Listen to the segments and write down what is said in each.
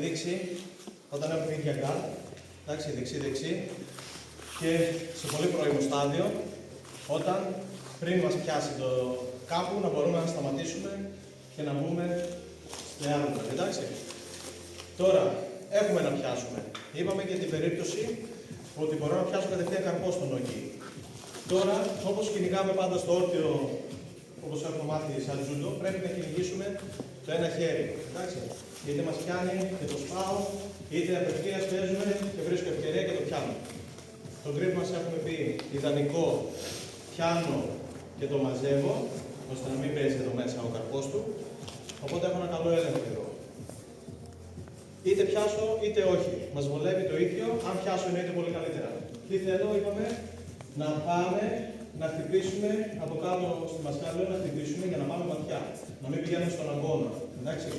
δείξει όταν έχουμε ίδια γκάρτ, εντάξει, δεξί-δεξί και σε πολύ πρώιμο στάδιο, όταν πριν μας πιάσει το κάπου να μπορούμε να σταματήσουμε και να μπούμε στην άλλη, εντάξει. Τώρα, έχουμε να πιάσουμε. Είπαμε και την περίπτωση ότι μπορώ να πιάσω κατευθείαν καρπό στον νόκι. Τώρα, όπως κυνηγάμε πάντα στο όρθιο, όπως έχουμε μάθει σαν τζούντο, πρέπει να κυνηγήσουμε το ένα χέρι, εντάξει. Είτε μας πιάνει και το σπάω, είτε απευθείας παίζουμε και βρίσκω ευκαιρία και το πιάνω. Το grip μας έχουμε πει ιδανικό, πιάνω και το μαζεύω, ώστε να μην παίζει εδώ μέσα ο καρπός του. Οπότε έχω ένα καλό έλεγχο εδώ. Είτε πιάσω είτε όχι. Μας βολεύει το ίδιο, αν πιάσω εννοείται πολύ καλύτερα. Τι θέλω, είπαμε, να πάμε να χτυπήσουμε από κάτω στη μασκάλα, να χτυπήσουμε για να πάμε βαθιά. Να μην πηγαίνουμε στον αγώνα. Εντάξει.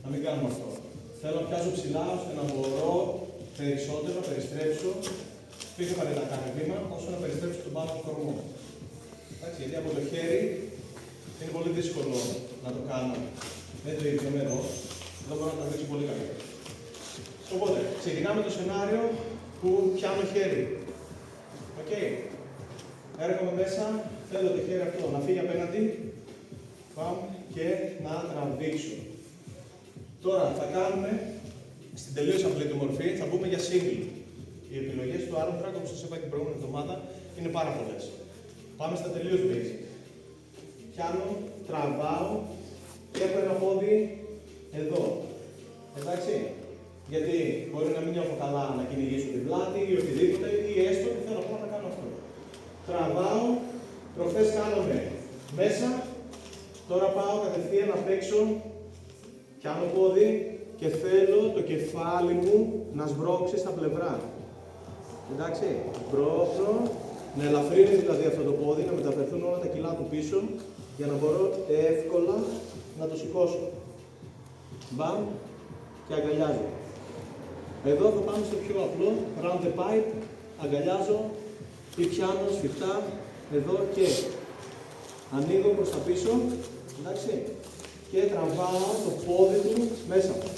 Να μην κάνουμε αυτό. Θέλω να πιάσω ψηλά ώστε να μπορώ περισσότερο να περιστρέψω πιο βαρετά κάθε βήμα, όσο να περιστρέψω τον πάνω του κορμό. Εντάξει, γιατί από το χέρι είναι πολύ δύσκολο να το κάνω. Δεν το ίδιο με εδώ. Εδώ μπορώ να το δείξω πολύ καλύτερα. Οπότε, ξεκινάμε το σενάριο που πιάνω χέρι. Οκ. Έρχομαι μέσα, θέλω το χέρι αυτό να φύγει απέναντι. Πάμε και να τραβήξω. Τώρα θα κάνουμε στην τελείως απλή του μορφή, θα μπούμε για single. Οι επιλογές του arm track, όπως σας είπα την προηγούμενη εβδομάδα, είναι πάρα πολλές. Πάμε στα τελείως basic. Πιάνω, τραβάω και έχω ένα πόδι εδώ. Εντάξει. Γιατί μπορεί να μην νιώθω καλά να κυνηγήσω την πλάτη ή οτιδήποτε, ή έστω ότι θέλω απλά να κάνω αυτό. Τραβάω, προχθές κάναμε μέσα, τώρα πάω κατευθείαν να παίξω. Πιάνω πόδι και θέλω το κεφάλι μου να σμπρώξει στα πλευρά. Εντάξει, σμπρώχνω, να ελαφρύνει δηλαδή αυτό το πόδι, να μεταφερθούν όλα τα κιλά του πίσω, για να μπορώ εύκολα να το σηκώσω. Μπαμ και αγκαλιάζω. Εδώ θα πάμε στο πιο απλό, round the pipe, αγκαλιάζω ή πιάνω σφιχτά, εδώ και ανοίγω προς τα πίσω, εντάξει. Και τραβάω το πόδι του μέσα μου.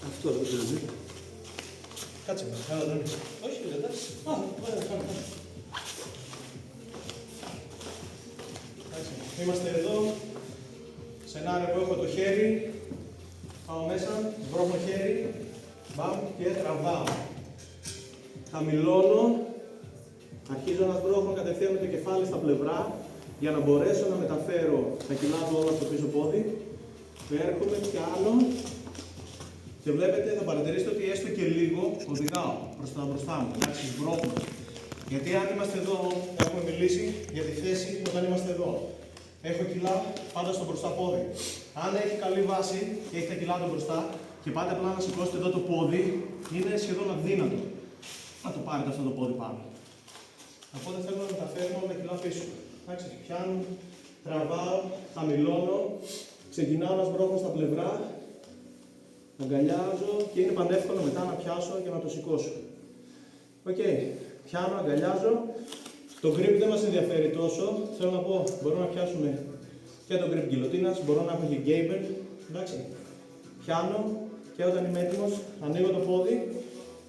Αυτό δεν το δείτε. Κάτσε με, έλα δεν είναι. Όχι, εντάξει. Είμαστε εδώ. Σενάριο που έχω το χέρι. Πάω μέσα, βρώχνω χέρι. Μπαμ και τραβάω. Χαμηλώνω. Αρχίζω να σπρώχνω κατευθείαν με το κεφάλι στα πλευρά για να μπορέσω να μεταφέρω τα κιλά του όλα στο πίσω πόδι. Έρχομαι, πιάνω και βλέπετε, θα παρατηρήσετε ότι έστω και λίγο οδηγάω προς τα μπροστά μου. Εντάξει, σμπρώχνω. Γιατί αν είμαστε εδώ, έχουμε μιλήσει για τη θέση όταν είμαστε εδώ. Έχω κιλά πάντα στο μπροστά πόδι. Αν έχει καλή βάση και έχει τα κιλά του μπροστά και πάτε απλά να σηκώσετε εδώ το πόδι, είναι σχεδόν αδύνατο να το πάρετε αυτό το πόδι πάνω. Οπότε θέλω να μεταφέρουμε όλα τα κιλά πίσω. Εντάξει, πιάνω, τραβάω, χαμηλώνω, ξεκινάω να σμπρώχνω στα πλευρά, αγκαλιάζω και είναι πανεύκολο μετά να πιάσω και να το σηκώσω. Οκ, πιάνω, αγκαλιάζω. Το grip δεν μας ενδιαφέρει τόσο. Θέλω να πω, μπορούμε να πιάσουμε και το grip γκιλοτίνας, μπορώ να έχω και γκέιμπερ. Εντάξει, πιάνω και όταν είμαι έτοιμος, ανοίγω το πόδι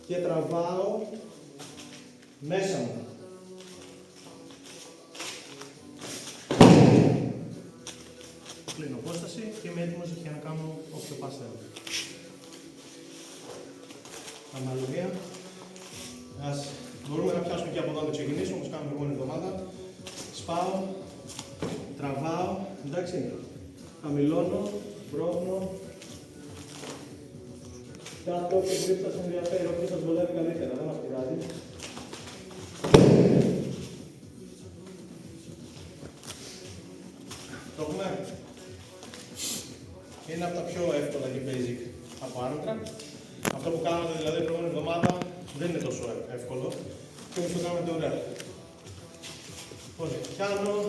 και τραβάω μέσα μου. Κλείνω απόσταση και είμαι έτοιμος για να κάνω όποιο πας θέλω. Αναλογία. Μπορούμε να πιάσουμε και από εδώ να ξεκινήσουμε, όπως κάνουμε την προηγούμενη εβδομάδα. Σπάω, τραβάω, εντάξει. Χαμηλώνω, μπρώχνω. Κάτω και grip σας ενδιαφέρει, όποιος σας βολεύει καλύτερα, δεν μας πειράζει. Το έχουμε. Είναι από τα πιο εύκολα και basic από arm track. Αυτό που κάναμε δηλαδή την προηγούμενη εβδομάδα δεν είναι τόσο εύκολο και όμως το κάνουμε ωραία. Οπότε, πιάνω.